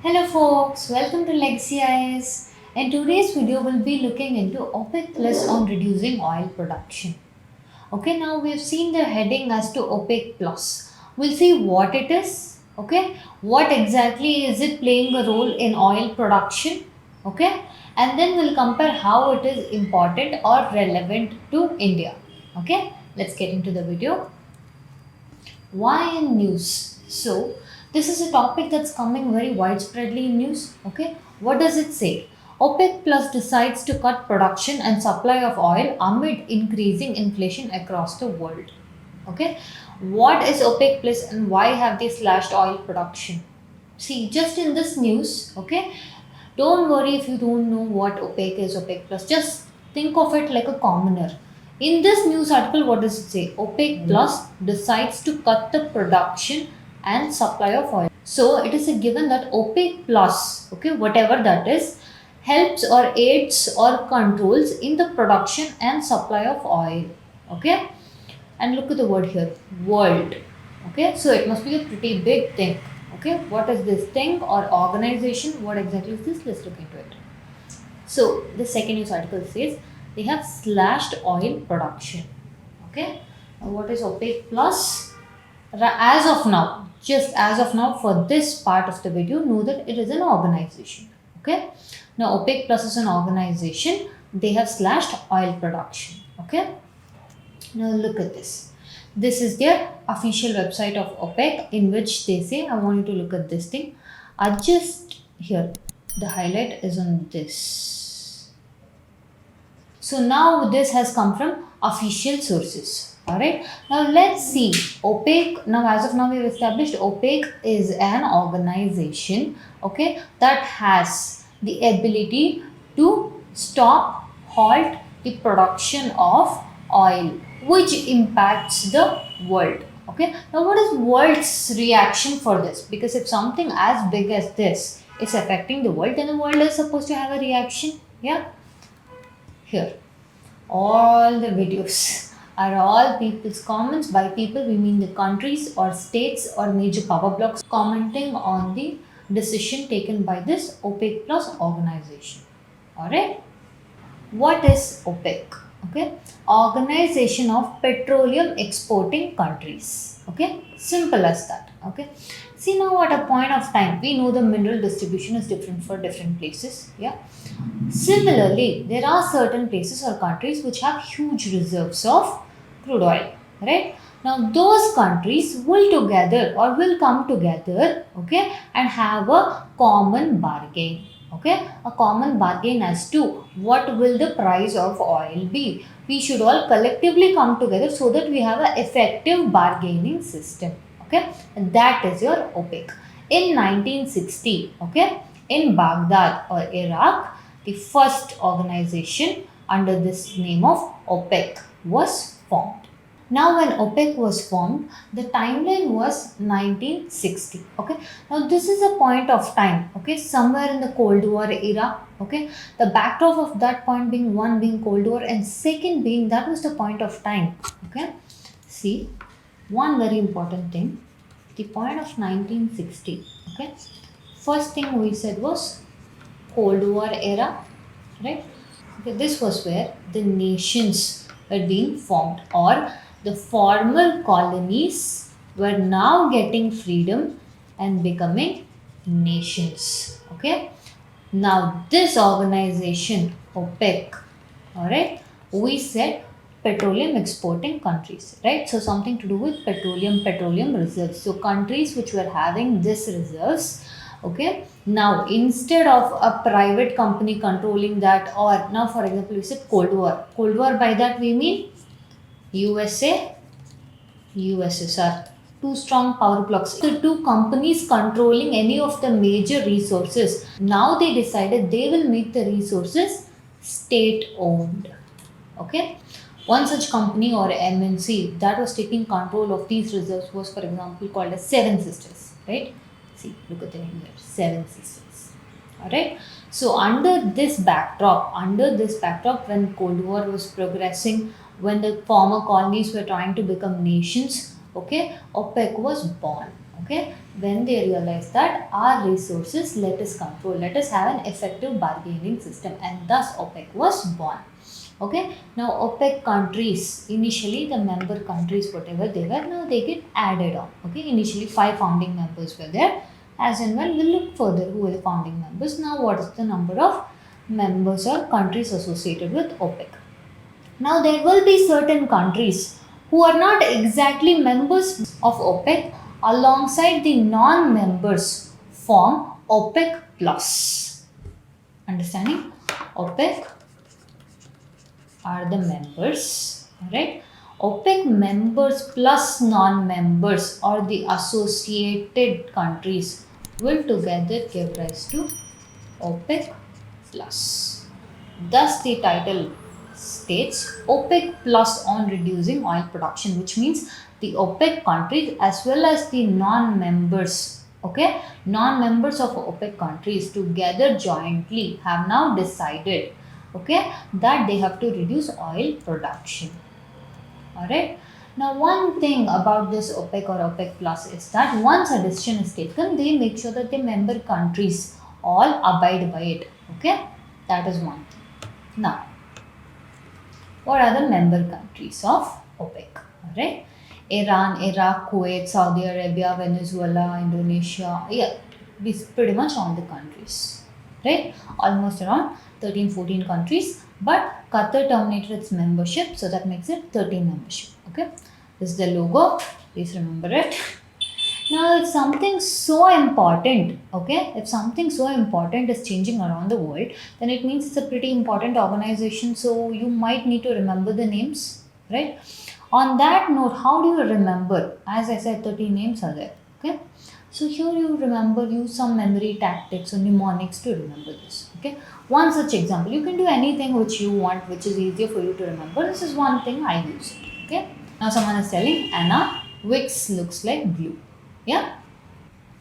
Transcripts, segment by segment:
Hello folks, welcome to Legacy IAS. In today's video, we'll be looking into OPEC Plus on reducing oil production. Okay, now we've seen the heading as to OPEC Plus. We'll see what it is, okay, what exactly is it playing a role in oil production, okay, and then we'll compare how it is important or relevant to India. Okay, let's get into the video. Why in news? So, this is a topic that's coming very widespreadly in news. Okay, what does it say? OPEC Plus decides to cut production and supply of oil amid increasing inflation across the world. Okay, what is OPEC Plus and why have they slashed oil production? See, just in this news, okay, don't worry if you don't know what OPEC is, OPEC Plus. Just think of it like a commoner. In this news article, what does it say? OPEC Plus decides to cut the production and supply of oil. So it is a given that OPEC Plus, okay, whatever that is, helps or aids or controls in the production and supply of oil. Okay, and look at the word here, world. Okay, so it must be a pretty big thing. Okay, what is this thing or organization? What exactly is this? Let's look into it. So the second news article says they have slashed oil production. Okay, now what is OPEC Plus? As of now, just as of now, for this part of the video, know that it is an organization. Okay, now OPEC Plus is an organization. They have slashed oil production. Okay, now look at this. This is their official website of OPEC, in which they say, I want you to look at this thing. Adjust here. The highlight is on this. So now this has come from official sources. Alright. Now let's see. OPEC, now as of now we have established OPEC is an organization, okay, that has the ability to stop, halt the production of oil, which impacts the world. Okay, now what is world's reaction for this? Because if something as big as this is affecting the world, then the world is supposed to have a reaction. Yeah, here all the videos are all people's comments. By people we mean the countries or states or major power blocks commenting on the decision taken by this OPEC Plus organization. Alright, what is OPEC? Okay, Organization of Petroleum Exporting Countries. Okay, simple as that. Okay, see now at a point of time we know the mineral distribution is different for different places. Yeah, similarly there are certain places or countries which have huge reserves of crude oil, right? Now those countries will together or will come together, okay, and have a common bargain. Okay, a common bargain as to what will the price of oil be. We should all collectively come together so that we have an effective bargaining system. Okay, and that is your OPEC. In 1960, okay, in Baghdad or Iraq, the first organization under this name of OPEC was formed. Now when OPEC was formed, the timeline was 1960. Okay. Now this is a point of time. Okay. Somewhere in the Cold War era. Okay. The backdrop of that point being one being Cold War and second being that was the point of time. Okay. See, one very important thing. The point of 1960. Okay. First thing we said was Cold War era. Right. Okay. This was where the nations were being formed, or the former colonies were now getting freedom and becoming nations. Okay. Now this organization OPEC, all right, we said petroleum exporting countries, right? So something to do with petroleum reserves. So countries which were having this reserves, okay, now instead of a private company controlling that, or now for example we said Cold War. Cold War, by that we mean USA, USSR, two strong power blocks. The two companies controlling any of the major resources. Now they decided they will make the resources state owned. Okay. One such company or MNC that was taking control of these reserves was, for example, called as Seven Sisters. Right? See, look at the name here, Seven Sisters. Alright. So under this backdrop, when Cold War was progressing, when the former colonies were trying to become nations, okay, OPEC was born. Okay, when they realize that our resources, let us control, let us have an effective bargaining system, and thus OPEC was born. Okay, now OPEC countries, initially the member countries, whatever they were, now they get added on. Okay, initially 5 founding members were there. As and when we'll look further who were the founding members. Now, what is the number of members or countries associated with OPEC? Now, there will be certain countries who are not exactly members of OPEC, alongside the non-members form OPEC plus. Understanding? OPEC are the members, alright? OPEC members plus non-members or the associated countries will together give rise to OPEC plus. Thus, the title states OPEC plus on reducing oil production, which means the OPEC countries as well as the non-members, okay, non-members of OPEC countries together jointly have now decided, okay, that they have to reduce oil production. Alright. Now, one thing about this OPEC or OPEC plus is that once a decision is taken, they make sure that the member countries all abide by it. Okay, that is one thing. Now, what are the member countries of OPEC? Alright, Iran, Iraq, Kuwait, Saudi Arabia, Venezuela, Indonesia. Yeah, these pretty much all the countries. Right, almost around 13-14 countries, but Qatar terminated its membership, so that makes it 13 membership. Okay, this is the logo, please remember it. Now, if something so important, okay, if something so important is changing around the world, then it means it's a pretty important organization, so you might need to remember the names, right? On that note, how do you remember? As I said, 30 names are there, okay? So here you remember, use some memory tactics or mnemonics to remember this. Okay, one such example, you can do anything which you want, which is easier for you to remember. This is one thing I use. Okay, now someone is telling Anna Wicks looks like blue. Yeah,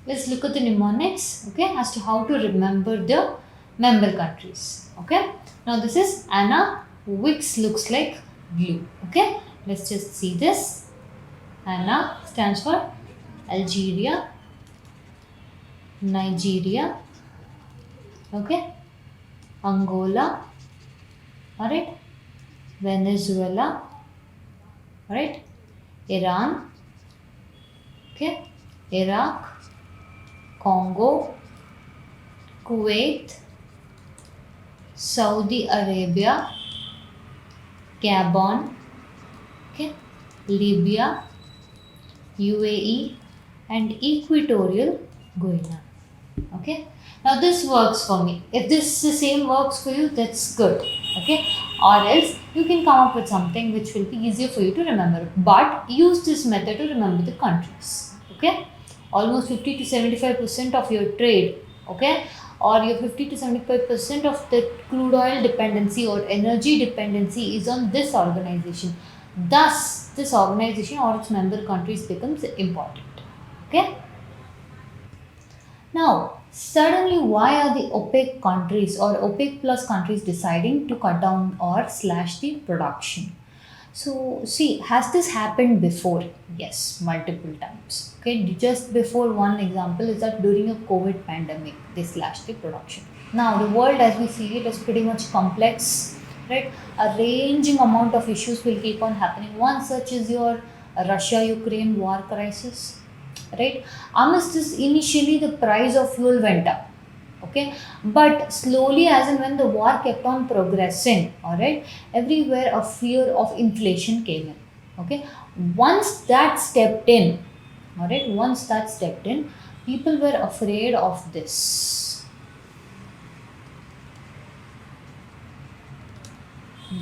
let's look at the mnemonics. Okay, as to how to remember the member countries. Okay, now this is Anna Wicks looks like blue. Okay, let's just see this. Anna stands for Algeria, Nigeria, okay, Angola, alright, Venezuela, alright, Iran, okay, Iraq, Congo, Kuwait, Saudi Arabia, Gabon, okay, Libya, UAE, and Equatorial Guinea. Okay, now this works for me. If this the same works for you, that's good. Okay, or else you can come up with something which will be easier for you to remember, but use this method to remember the countries. Okay, almost 50 to 75% of your trade, okay, or your 50 to 75% of the crude oil dependency or energy dependency is on this organization. Thus, this organization or its member countries becomes important. Okay. Now, suddenly, why are the OPEC countries or OPEC plus countries deciding to cut down or slash the production? So, see, has this happened before? Yes, multiple times. Okay, just before, one example is that during a COVID pandemic, they slashed the production. Now, the world as we see it is pretty much complex, right? A ranging amount of issues will keep on happening. One such is your Russia-Ukraine war crisis, right? Amidst this, initially the price of fuel went up, okay, but slowly as and when the war kept on progressing, all right, everywhere a fear of inflation came in. Okay, once that stepped in, all right, once that stepped in, people were afraid of this,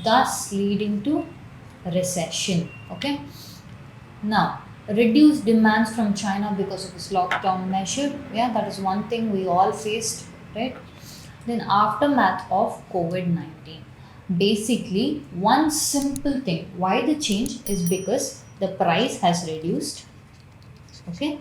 thus leading to recession. Okay, now reduced demands from China because of this lockdown measure. Yeah, that is one thing we all faced, right? Then aftermath of COVID-19. Basically, one simple thing. Why the change is because the price has reduced. Okay,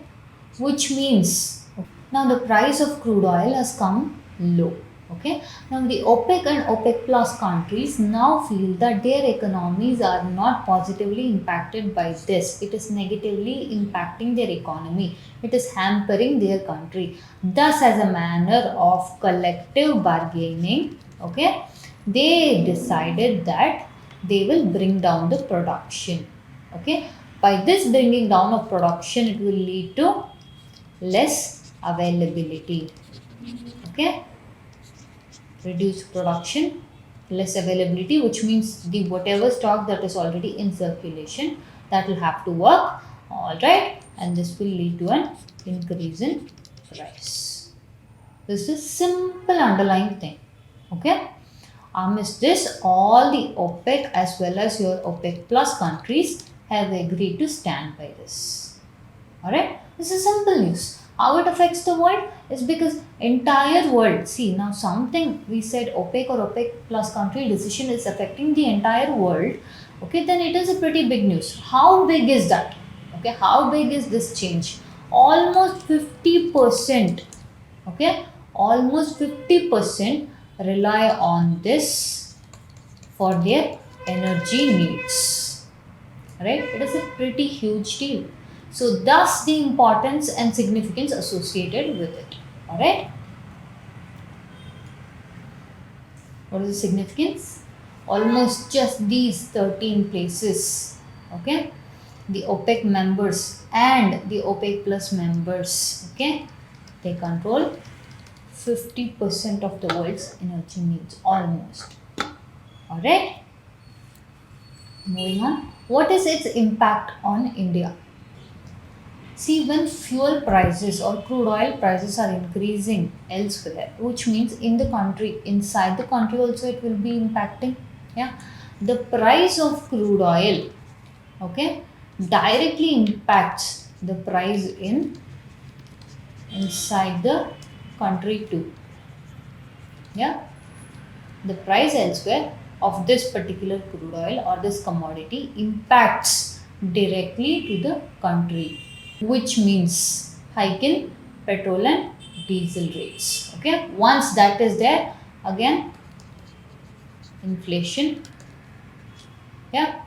which means now the price of crude oil has come low. Okay, now the OPEC and OPEC plus countries now feel that their economies are not positively impacted by this. It is negatively impacting their economy. It is hampering their country. Thus, as a manner of collective bargaining, okay, they decided that they will bring down the production. Okay, by this bringing down of production, it will lead to less availability. Okay, reduced production, less availability, which means the whatever stock that is already in circulation, that will have to work. All right, and this will lead to an increase in price. This is simple underlying thing. Okay, amidst this, all the OPEC as well as your OPEC plus countries have agreed to stand by this. Alright, this is simple news. How it affects the world is because entire world, see now something we said OPEC or OPEC plus country decision is affecting the entire world. Okay, then it is a pretty big news. How big is that? Okay, how big is this change? Almost 50%. Okay, almost 50% rely on this for their energy needs. Right, it is a pretty huge deal. So thus the importance and significance associated with it. All right, what is the significance? Almost just these 13 places, okay, the OPEC members and the OPEC plus members, okay, they control 50% of the world's energy needs, almost. All right, moving on. What is its impact on India? See, when fuel prices or crude oil prices are increasing elsewhere, which means in the country, inside the country also it will be impacting. Yeah, the price of crude oil, okay, directly impacts the price in inside the country too. Yeah, the price elsewhere of this particular crude oil or this commodity impacts directly to the country, which means hike in petrol and diesel rates. Okay, once that is there, again inflation. Yeah,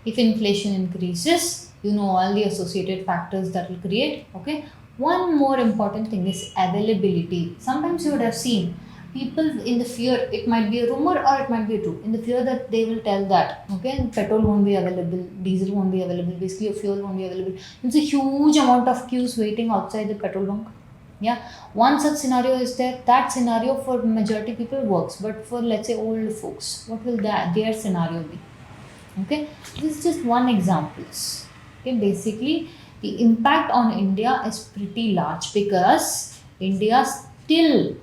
if inflation increases, you know all the associated factors that will create. Okay, one more important thing is availability. Sometimes you would have seen people in the fear, it might be a rumor or it might be true, in the fear that they will tell that okay, petrol won't be available, diesel won't be available, basically your fuel won't be available. It's a huge amount of queues waiting outside the petrol bunk. Yeah, one such scenario is there. That scenario for majority people works, but for let's say old folks, what will that their scenario be? Okay, this is just one example. Okay, basically the impact on India is pretty large because India still,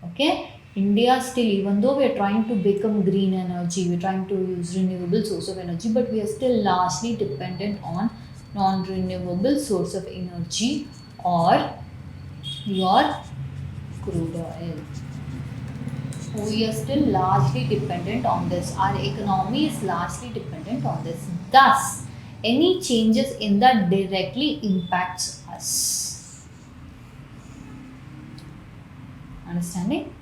okay, India still, even though we are trying to become green energy, we're trying to use renewable source of energy, but we are still largely dependent on non-renewable source of energy or your crude oil. We are still largely dependent on this. Our economy is largely dependent on this. Thus, any changes in that directly impacts us. Understanding?